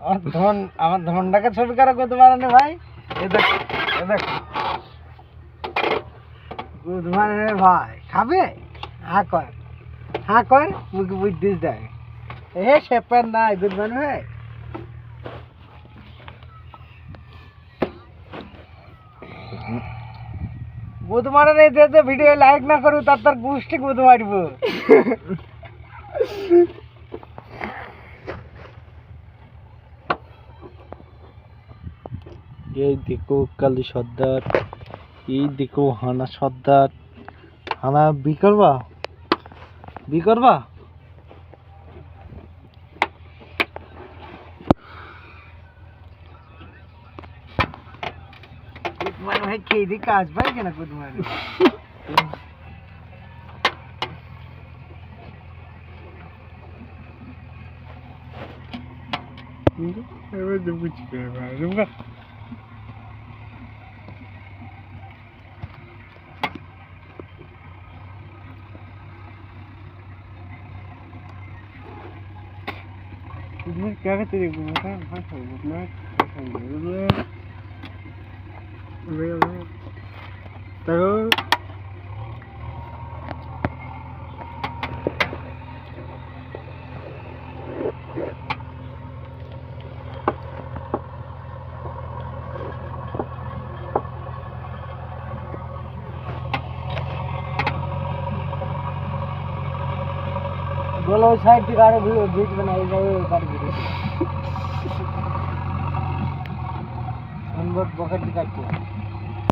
আমার ধনটাকে ছবি করা করতে পারে না ভাই। এ দেখ গুড মর্নিং ভাই, খাবে? হ্যাঁ কর মুখে বুঝিস দেখ। এ শেপার নাই গুড মর্নিং ভাই। গুড মর্নিং যে ভিডিও লাইক না করু তার গোষ্ঠী গুদ মারব। এই দেখো কালী সর্দার, এই দেখো হানা সর্দার। হানা বি করবা? গুড মর্নিং ভাই খেয়ে দিয়ে কাজ পাই কেনা গুড মর্নিং। क्या कहते थे बोलो साइड दिखा रहे बीच बनाई जाए कर दीजिए। हम बहुत बकट दिखाते हैं।